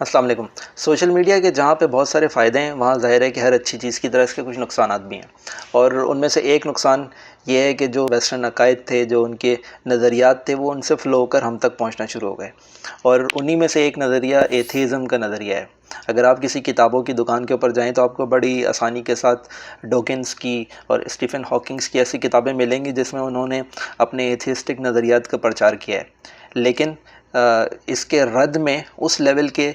अस्सलाम वालेकुम। Social media के जहाँ पे बहुत सारे फ़ायदे हैं, वहाँ ज़ाहिर है कि हर अच्छी चीज़ की तरह इसके कुछ नुकसानात भी हैं। और उनमें से एक नुकसान ये है कि जो वेस्टर्न अकायद थे, जो उनके नज़रियात थे, वो उनसे फ़्लो होकर हम तक पहुँचना शुरू हो गए। और उन्हीं में से एक नज़रिया एथीज़म का नज़रिया है। अगर आप किसी किताबों की दुकान के ऊपर जाएँ तो आपको बड़ी आसानी के साथ डॉकिंस की और स्टीफ़न हॉकिंग्स की ऐसी किताबें मिलेंगी जिसमें उन्होंने अपने एथियस्टिक नज़रियात का प्रचार किया है। लेकिन इसके रद्द में उस लेवल के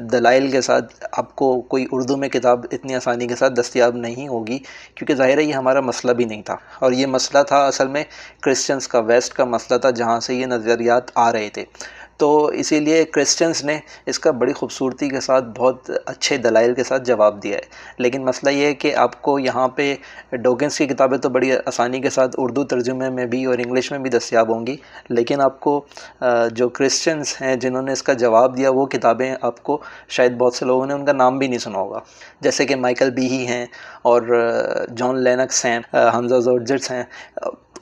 दलाइल के साथ आपको कोई उर्दू में किताब इतनी आसानी के साथ दस्तयाब नहीं होगी, क्योंकि ज़ाहिर है ये हमारा मसला भी नहीं था। और ये मसला था असल में क्रिश्चियंस का, वेस्ट का मसला था, जहाँ से ये नज़रियात आ रहे थे। तो इसीलिए क्रिश्चियंस ने इसका बड़ी ख़ूबसूरती के साथ बहुत अच्छे दलाइल के साथ जवाब दिया है। लेकिन मसला ये है कि आपको यहाँ पे डॉकिंस की किताबें तो बड़ी आसानी के साथ उर्दू तर्जुमे में भी और इंग्लिश में भी दस्तयाब होंगी, लेकिन आपको जो क्रिश्चियंस हैं जिन्होंने इसका जवाब दिया, वो किताबें आपको शायद बहुत से लोगों ने उनका नाम भी नहीं सुना होगा। जैसे कि माइकल बीही हैं और जॉन लेनक्स हैं, हमज़ा जॉर्जेट्स हैं,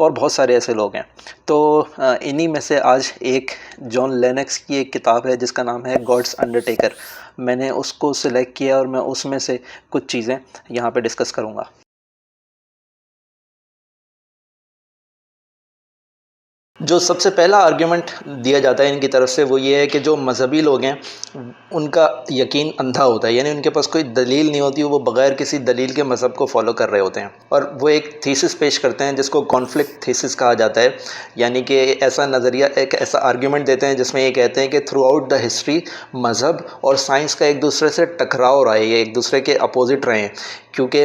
और बहुत सारे ऐसे लोग हैं। तो इन्हीं में से आज एक जॉन लेनक्स की एक किताब है जिसका नाम है गॉड्स अंडरटेकर। मैंने उसको सिलेक्ट किया और मैं उसमें से कुछ चीज़ें यहाँ पे डिस्कस करूँगा। जो सबसे पहला आर्ग्यूमेंट दिया जाता है इनकी तरफ से वो ये है कि जो मज़हबी लोग हैं उनका यकीन अंधा होता है, यानी उनके पास कोई दलील नहीं होती, वो बग़ैर किसी दलील के मज़हब को फॉलो कर रहे होते हैं। और वो एक थीसिस पेश करते हैं जिसको कॉन्फ्लिक्ट थीसिस कहा जाता है, यानी कि ऐसा नज़रिया, एक ऐसा आर्ग्यूमेंट देते हैं जिसमें ये कहते हैं कि थ्रू आउट द हिस्ट्री मज़हब और साइंस का एक दूसरे से टकराव रहा है, ये एक दूसरे के अपोजिट रहे हैं। क्योंकि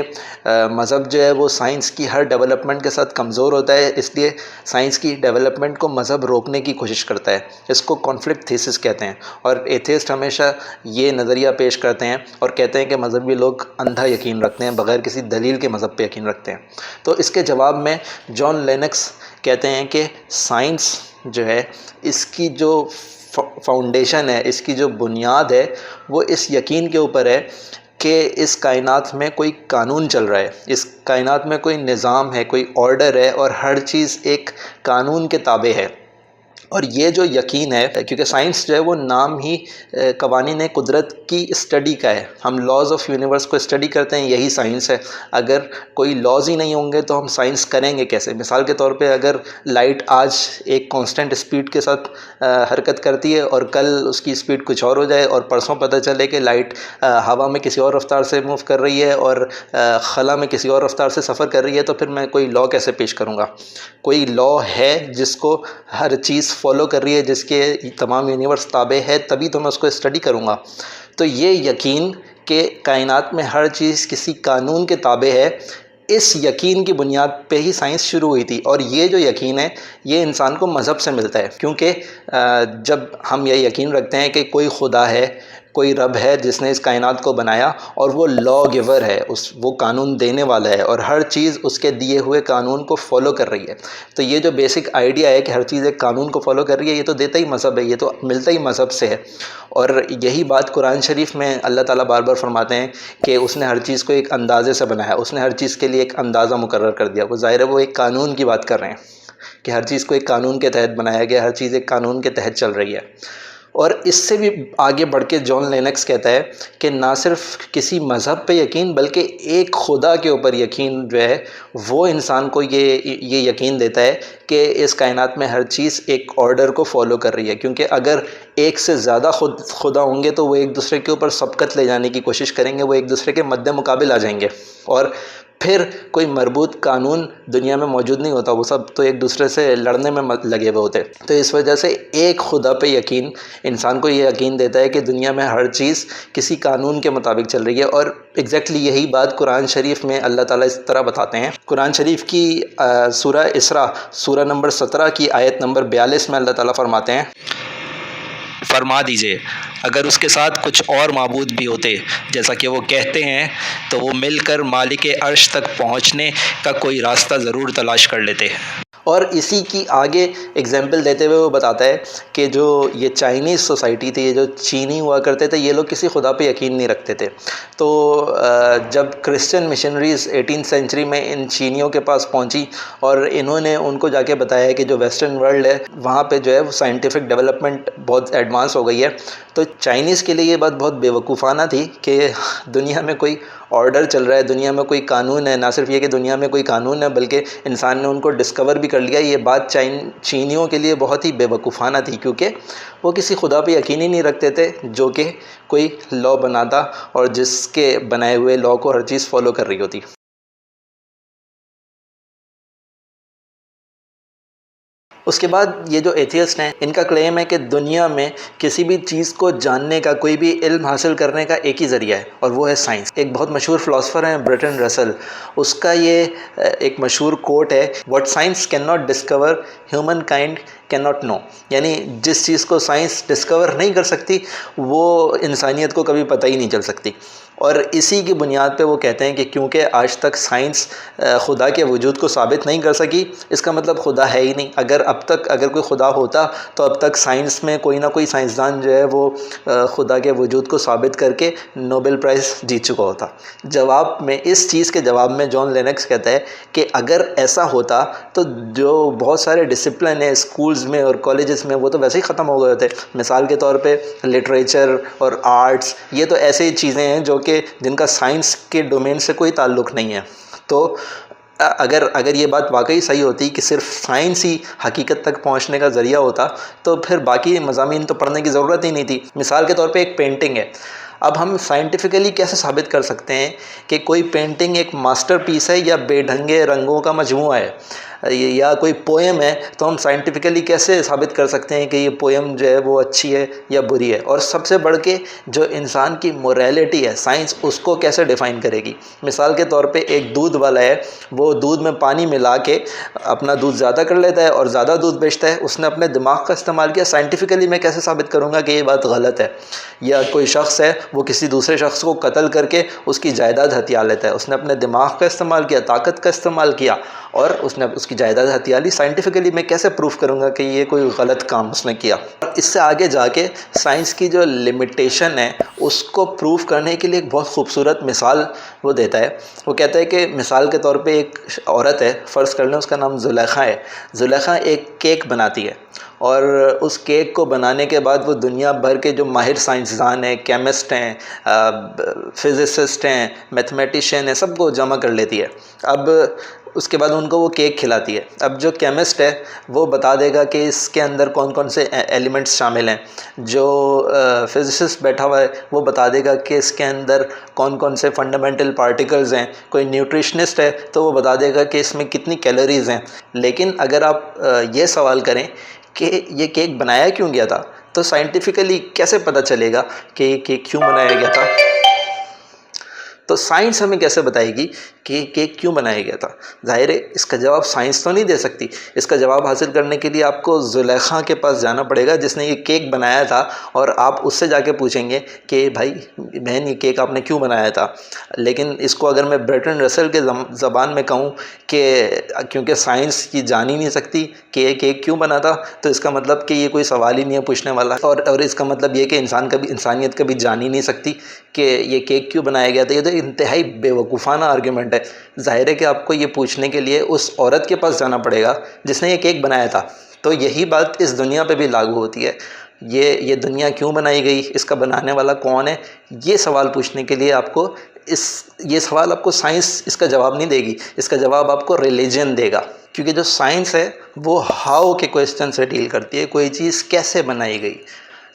मज़हब जो है वो साइंस की हर डेवलपमेंट के साथ कमज़ोर होता है, इसलिए साइंस की डेवलपमेंट को मज़हब रोकने की कोशिश करता है। इसको कॉन्फ्लिक्ट थीसिस कहते हैं। और एथियस्ट हमेशा ये नज़रिया पेश करते हैं और कहते हैं कि मज़हबी लोग अंधा यकीन रखते हैं, बग़ैर किसी दलील के मज़हब पे यकीन रखते हैं। तो इसके जवाब में जॉन लेनक्स कहते हैं कि साइंस जो है, इसकी जो फाउंडेशन है, इसकी जो बुनियाद है, वो इस यकीन के ऊपर है कि इस कायनात में कोई कानून चल रहा है, इस कायनात में कोई निज़ाम है, कोई ऑर्डर है, और हर चीज़ एक कानून के ताबे है। और ये जो यकीन है, क्योंकि साइंस जो है वो नाम ही कवानीन कुदरत की स्टडी का है, हम लॉज़ ऑफ यूनिवर्स को स्टडी करते हैं, यही साइंस है। अगर कोई लॉज़ ही नहीं होंगे तो हम साइंस करेंगे कैसे? मिसाल के तौर पे अगर लाइट आज एक कांस्टेंट स्पीड के साथ हरकत करती है और कल उसकी स्पीड कुछ और हो जाए और परसों पता चले कि लाइट हवा में किसी और रफ्तार से मूव कर रही है और खला में किसी और रफ्तार से सफ़र कर रही है, तो फिर मैं कोई लॉ कैसे पेश करूँगा? कोई लॉ है जिसको हर चीज़ फॉलो कर रही है, जिसके तमाम यूनिवर्स ताबे है, तभी तो मैं उसको स्टडी करूँगा। तो ये यकीन कि कायनात में हर चीज़ किसी कानून के ताबे है, इस यकीन की बुनियाद पे ही साइंस शुरू हुई थी। और ये जो यकीन है, ये इंसान को मज़हब से मिलता है, क्योंकि जब हम ये यकीन रखते हैं कि कोई खुदा है, कोई रब है जिसने इस कायनात को बनाया, और वो लॉ गिवर है, वो कानून देने वाला है, और हर चीज़ उसके दिए हुए कानून को फॉलो कर रही है। तो ये जो बेसिक आइडिया है कि हर चीज़ एक कानून को फॉलो कर रही है, ये तो देता ही मज़हब है, ये तो मिलता ही मज़हब से है। और यही बात कुरान शरीफ में अल्लाह ताला बार बार फरमाते हैं कि उसने हर चीज़ को एक अंदाज़े से बनाया, उसने हर चीज़ के लिए एक अंदाज़ा मुकर्रर कर दिया। वो ज़ाहिर है वो एक कानून की बात कर रहे हैं कि हर चीज़ को एक कानून के तहत बनाया गया, हर चीज़ एक कानून के तहत चल रही है। और इससे भी आगे बढ़ के जॉन लेनक्स कहता है कि ना सिर्फ किसी मज़हब पे यकीन, बल्कि एक खुदा के ऊपर यकीन जो है, वो इंसान को ये यकीन देता है कि इस कायनात में हर चीज़ एक ऑर्डर को फॉलो कर रही है। क्योंकि अगर एक से ज़्यादा खुदा होंगे तो वो एक दूसरे के ऊपर सबकत ले जाने की कोशिश करेंगे, वो एक दूसरे के मद्दे मुकाबिल आ जाएंगे, और फिर कोई मरबूत कानून दुनिया में मौजूद नहीं होता, वो सब तो एक दूसरे से लड़ने में लगे हुए होते। तो इस वजह से एक खुदा पे यकीन इंसान को ये यकीन देता है कि दुनिया में हर चीज़ किसी कानून के मुताबिक चल रही है। और एग्जैक्टली यही बात कुरान शरीफ में अल्लाह ताला इस तरह बताते हैं। कुरान शरीफ की सूरा इसरा, सूरा नंबर 17 की आयत नंबर 42 में अल्लाह ताला फरमाते हैं, फरमा दीजिए अगर उसके साथ कुछ और माबूद भी होते जैसा कि वो कहते हैं, तो वो मिलकर मालिक अर्श तक पहुँचने का कोई रास्ता ज़रूर तलाश कर लेते। और इसी की आगे एग्जाम्पल देते हुए वो बताता है कि जो ये चाइनीज़ सोसाइटी थी, ये जो चीनी हुआ करते थे, ये लोग किसी खुदा पे यकीन नहीं रखते थे। तो जब क्रिश्चियन मिशनरीज़ 18th सेंचुरी में इन चीनियों के पास पहुंची और इन्होंने उनको जाके बताया कि जो वेस्टर्न वर्ल्ड है वहाँ पे जो है वो साइंटिफिक डेवलपमेंट बहुत एडवांस हो गई है, तो चाइनीज़ के लिए ये बात बहुत बेवकूफ़ाना थी कि दुनिया में कोई ऑर्डर चल रहा है, दुनिया में कोई कानून है। ना सिर्फ ये कि दुनिया में कोई कानून है, बल्कि इंसान ने उनको डिस्कवर भी कर लिया। ये बात चीनियों के लिए बहुत ही बेवकूफ़ाना थी, क्योंकि वो किसी खुदा पे यकीन ही नहीं रखते थे जो कि कोई लॉ बनाता और जिसके बनाए हुए लॉ को हर चीज़ फॉलो कर रही होती। उसके बाद ये जो एथियस्ट हैं, इनका क्लेम है कि दुनिया में किसी भी चीज़ को जानने का, कोई भी इल्म हासिल करने का एक ही ज़रिया है, और वो है साइंस। एक बहुत मशहूर फ़िलासफ़र हैं बर्ट्रैंड रसल, उसका ये एक मशहूर कोट है, what science can not discover human kind can not know. यानी जिस चीज़ को साइंस डिस्कवर नहीं कर सकती वो इंसानियत को कभी पता ही नहीं चल सकती। और इसी की बुनियाद पे वो कहते हैं कि क्योंकि आज तक साइंस खुदा के वजूद को साबित नहीं कर सकी, इसका मतलब खुदा है ही नहीं। अगर कोई खुदा होता तो अब तक साइंस में कोई ना कोई साइंसदान जो है वो खुदा के वजूद को साबित करके नोबेल प्राइज़ जीत चुका होता। जवाब में, इस चीज़ के जवाब में जॉन लेनक्स कहता है कि अगर ऐसा होता तो जो बहुत सारे डिसिप्लिन है स्कूल्स में और कॉलेजेस में, वो तो वैसे ही ख़त्म हो गए होते। मिसाल के तौर पे लिटरेचर और आर्ट्स, ये तो ऐसे चीज़ें हैं जो कि जिनका साइंस के डोमेन से कोई ताल्लुक़ नहीं है। तो अगर ये बात वाकई सही होती कि सिर्फ साइंस ही हकीकत तक पहुंचने का ज़रिया होता, तो फिर बाकी मज़ामीन तो पढ़ने की ज़रूरत ही नहीं थी। मिसाल के तौर पे एक पेंटिंग है, अब हम साइंटिफिकली कैसे साबित कर सकते हैं कि कोई पेंटिंग एक मास्टरपीस है या बेढंगे रंगों का मजमूआ है, या कोई पोएम है, तो हम साइंटिफिकली कैसे साबित कर सकते हैं कि ये पोएम जो है वो अच्छी है या बुरी है। और सबसे बढ़ के जो इंसान की मोरालिटी है, साइंस उसको कैसे डिफ़ाइन करेगी। मिसाल के तौर पे एक दूध वाला है, वो दूध में पानी मिला के अपना दूध ज़्यादा कर लेता है और ज़्यादा दूध बेचता है, उसने अपने दिमाग का इस्तेमाल किया। साइंटिफिकली मैं कैसे साबित करूँगा कि ये बात गलत है। या कोई शख्स है, वो किसी दूसरे शख्स को कत्ल करके उसकी जायदाद हथिया लेता है, उसने अपने दिमाग का इस्तेमाल किया, ताकत का इस्तेमाल किया और उसने उसकी जायदाद हथिया ली। साइंटिफिकली मैं कैसे प्रूफ करूँगा कि ये कोई गलत काम उसने किया। इससे आगे जाके साइंस की जो लिमिटेशन है उसको प्रूफ करने के लिए एक बहुत खूबसूरत मिसाल वो देता है। वो कहता है कि मिसाल के तौर पे एक औरत है, फ़र्ज़ कर लें उसका नाम ज़ुलेखा है। ज़ुलेखा एक केक बनाती है और उस केक को बनाने के बाद वो दुनिया भर के जो माहिर साइंसदान हैं, केमिस्ट हैं, फिज़िसिस्ट हैं, मैथमेटिशियन हैं, सबको जमा कर लेती है। अब उसके बाद उनको वो केक खिलाती है। अब जो केमिस्ट है वो बता देगा कि इसके अंदर कौन कौन से एलिमेंट्स शामिल हैं। जो फिज़िसिस्ट बैठा हुआ है वो बता देगा कि इसके अंदर कौन कौन से फंडामेंटल पार्टिकल्स हैं। कोई न्यूट्रिशनिस्ट है तो वो बता देगा कि इसमें कितनी कैलोरीज़ हैं। लेकिन अगर आप ये सवाल करें कि ये केक बनाया क्यों गया था, तो साइंटिफिकली कैसे पता चलेगा कि ये केक क्यों बनाया गया था। तो साइंस हमें कैसे बताएगी कि केक क्यों बनाया गया था। ज़ाहिर है इसका जवाब साइंस तो नहीं दे सकती। इसका जवाब हासिल करने के लिए आपको ज़ुलेखा के पास जाना पड़ेगा जिसने ये केक बनाया था, और आप उससे जाके पूछेंगे कि भाई बहन ये केक आपने क्यों बनाया था। लेकिन इसको अगर मैं बर्ट्रैंड रसल के ज़बान में कहूँ कि क्योंकि साइंस ये जान ही नहीं सकती कि ये केक क्यों बना था, तो इसका मतलब कि ये कोई सवाल ही नहीं है पूछने वाला। और इसका मतलब ये कि इंसानियत कभी जान ही नहीं सकती कि ये केक क्यों बनाया गया था। ये तो इंतहाई बेवकूफ़ाना आर्ग्यूमेंट है। ज़ाहिर है कि आपको ये पूछने के लिए उस औरत के पास जाना पड़ेगा जिसने ये केक बनाया था। तो यही बात इस दुनिया पे भी लागू होती है। ये दुनिया क्यों बनाई गई, इसका बनाने वाला कौन है, ये सवाल पूछने के लिए आपको ये सवाल आपको साइंस इसका जवाब नहीं देगी, इसका जवाब आपको रिलीजन देगा। क्योंकि जो साइंस है वो हाउ के क्वेश्चन से डील करती है, कोई चीज़ कैसे बनाई गई।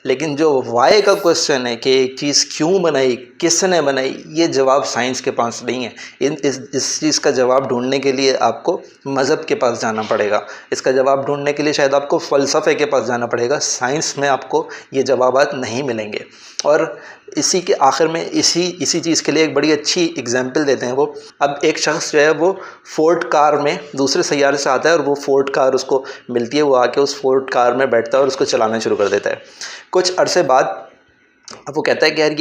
लेकिन जो वाई का क्वेश्चन है कि एक चीज़ क्यों बनाई, किसने बनाई, ये जवाब साइंस के पास नहीं है। इस चीज़ का जवाब ढूंढने के लिए आपको मज़हब के पास जाना पड़ेगा। इसका जवाब ढूंढने के लिए शायद आपको फ़लसफ़े के पास जाना पड़ेगा। साइंस में आपको ये जवाबात नहीं मिलेंगे। और इसी के आखिर में इसी चीज़ के लिए एक बड़ी अच्छी एग्जांपल देते हैं वो। अब एक शख्स जो है वो फोर्ड कार में दूसरे सैयारे से आता है और वो फोर्ड कार उसको मिलती है। वो आके उस फोर्ड कार में बैठता है और उसको चलाना शुरू कर देता है। कुछ अरसे बाद अब वो कहता है कि यार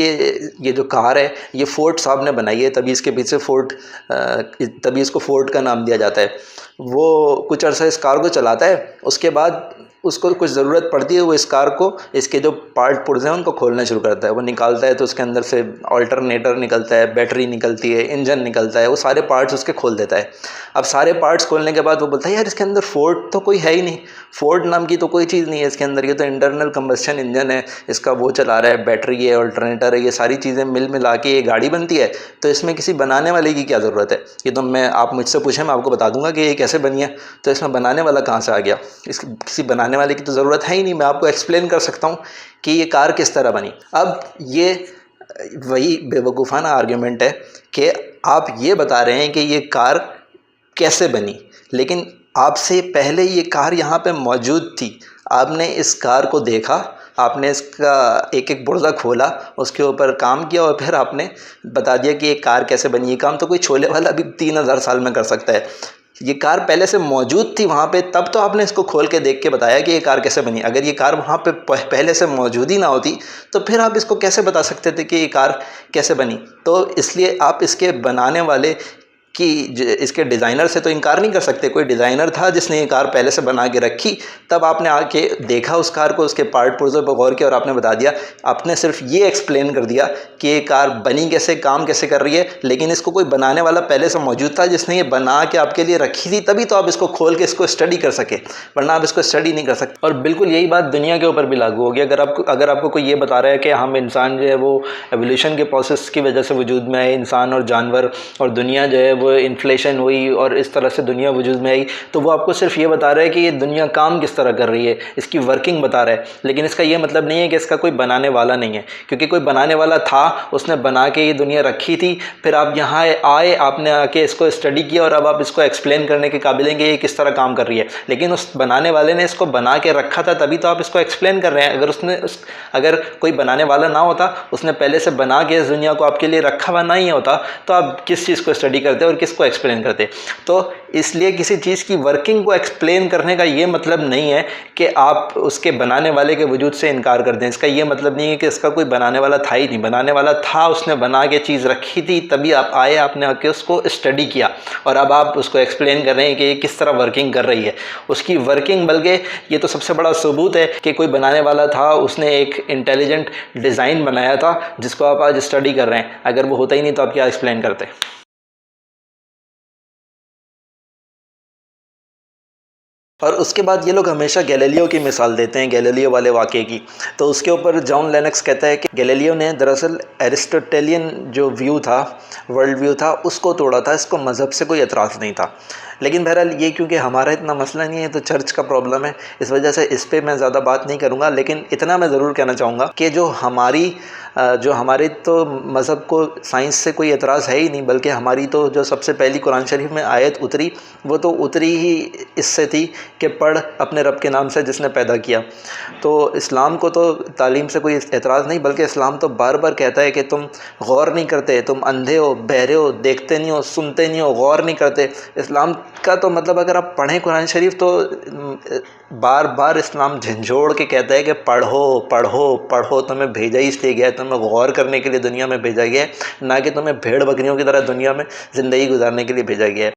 ये जो कार है ये फ़ोर्ड साहब ने बनाई है, तभी इसके पीछे तभी इसको फ़ोर्ड का नाम दिया जाता है। वो कुछ अर्सा इस कार को चलाता है, उसके बाद उसको कुछ ज़रूरत पड़ती है, वो इस कार को, इसके जो पार्ट पुर्जे हैं उनको खोलना शुरू करता है। वो निकालता है तो उसके अंदर से अल्टरनेटर निकलता है, बैटरी निकलती है, इंजन निकलता है, वो सारे पार्ट्स उसके खोल देता है। अब सारे पार्ट्स खोलने के बाद वो बोलता है यार इसके अंदर फ़ोर्ड तो कोई है ही नहीं, फ़ोर्ड नाम की तो कोई चीज़ नहीं है इसके अंदर, ये तो इंटरनल कंबस्शन इंजन है, इसका वो चला रहा है, बैटरी है, अल्टरनेटर है, ये सारी चीज़ें मिला के ये गाड़ी बनती है, तो इसमें किसी बनाने वाले की क्या ज़रूरत है? ये तो आप मुझसे पूछें मैं आपको बता दूंगा कि ये कैसे बनी है, तो इसमें बनाने वाला कहाँ से आ गया? किसी बनाने वाले की तो ज़रूरत है ही नहीं। मैं आपको एक्सप्लेन कर सकता हूँ कि ये कार किस तरह बनी। अब ये वही बेवकूफ़ाना आर्ग्यूमेंट है कि आप ये बता रहे हैं कि ये कार कैसे बनी, लेकिन आपसे पहले ये कार यहाँ पे मौजूद थी। आपने इस कार को देखा, आपने इसका एक एक पुर्जा खोला, उसके ऊपर काम किया और फिर आपने बता दिया कि ये कार कैसे बनी। ये काम तो कोई छोले वाला भी 3000 साल में कर सकता है। ये कार पहले से मौजूद थी वहाँ पे, तब तो आपने इसको खोल के देख के बताया कि ये कार कैसे बनी। अगर ये कार वहाँ पे पहले से मौजूद ही ना होती तो फिर आप इसको कैसे बता सकते थे कि ये कार कैसे बनी? तो इसलिए आप इसके बनाने वाले कि इसके डिज़ाइनर से तो इनकार नहीं कर सकते। कोई डिज़ाइनर था जिसने ये कार पहले से बना के रखी, तब आपने आके देखा उस कार को, उसके पार्ट पुर्ज़ों पर गौर किया और आपने बता दिया। आपने सिर्फ ये एक्सप्लेन कर दिया कि ये कार बनी कैसे, काम कैसे कर रही है, लेकिन इसको कोई बनाने वाला पहले से मौजूद था जिसने ये बना के आपके लिए रखी थी, तभी तो आप इसको खोल के इसको स्टडी कर सके, वरना आप इसको स्टडी नहीं कर सकते। और बिल्कुल यही बात दुनिया के ऊपर भी लागू होगी। अगर आपको कोई ये बता रहा है कि हम इंसान जो है वो एवोल्यूशन के प्रोसेस की वजह से वजूद में आए, इंसान और जानवर, और दुनिया जो है वो इन्फ्लेशन हुई और इस तरह से दुनिया वजूद में आई, तो वो आपको सिर्फ ये बता रहा है कि ये दुनिया काम किस तरह कर रही है, इसकी वर्किंग बता रहा है। लेकिन इसका ये मतलब नहीं है कि इसका कोई बनाने वाला नहीं है, क्योंकि कोई बनाने वाला था, उसने बना के ये दुनिया रखी थी, फिर आप यहाँ आए, आपने आके इसको स्टडी किया और अब आप इसको एक्सप्लेन करने के काबिल हैं कि ये किस तरह काम कर रही है। लेकिन उस बनाने वाले ने इसको बना के रखा था, तभी तो आप इसको एक्सप्लेन कर रहे हैं। अगर कोई बनाने वाला ना होता, उसने पहले से बना के इस दुनिया को आपके लिए रखा हुआ नहीं होता, तो आप किस चीज़ को स्टडी करते और किसको एक्सप्लेन करते? तो इसलिए किसी चीज़ की वर्किंग को एक्सप्लेन करने का ये मतलब नहीं है कि आप उसके बनाने वाले के वजूद से इनकार कर दें। इसका ये मतलब नहीं है कि इसका कोई बनाने वाला था ही नहीं। बनाने वाला था, उसने बना के चीज़ रखी थी, तभी आप आए, आपने आके उसको स्टडी किया और अब आप उसको एक्सप्लेन कर रहे हैं कि ये किस तरह वर्किंग कर रही है। उसकी वर्किंग, बल्कि ये तो सबसे बड़ा सबूत है कि कोई बनाने वाला था, उसने एक इंटेलिजेंट डिज़ाइन बनाया था जिसको आप आज स्टडी कर रहे हैं। अगर वो होता ही नहीं तो आप क्या एक्सप्लेन करते? और उसके बाद ये लोग हमेशा गैलीलियो की मिसाल देते हैं, गैलीलियो वाले वाक़े की। तो उसके ऊपर जॉन लेनक्स कहता है कि गैलीलियो ने दरअसल एरिस्टोटेलियन जो व्यू था, वर्ल्ड व्यू था, उसको तोड़ा था। इसको मज़हब से कोई एतराज़ नहीं था। लेकिन बहरहाल ये क्योंकि हमारा इतना मसला नहीं है, तो चर्च का प्रॉब्लम है, इस वजह से इस पर मैं ज़्यादा बात नहीं करूँगा। लेकिन इतना मैं ज़रूर कहना चाहूँगा कि जो हमारे तो मज़हब को साइंस से कोई एतराज़ है ही नहीं, बल्कि हमारी तो जो सबसे पहली कुरान शरीफ में आयत उतरी, वो तो उतरी ही इससे थी कि पढ़ अपने रब के नाम से जिसने पैदा किया। तो इस्लाम को तो तालीम से कोई एतराज़ नहीं, बल्कि इस्लाम तो बार बार कहता है कि तुम गौर नहीं करते, तुम अंधे हो, बहरे हो, देखते नहीं हो, सुनते नहीं हो, गौर नहीं करते। इस्लाम का तो मतलब अगर आप पढ़ें कुरान शरीफ तो बार बार इस्लाम झंझोड़ के कहता है कि पढ़ो पढ़ो पढ़ो, तुम्हें भेजा ही इसलिए गया है, तुम्हें गौर करने के लिए दुनिया में भेजा गया है, ना कि तुम्हें भेड़ बकरियों की तरह दुनिया में ज़िंदगी गुजारने के लिए भेजा गया है।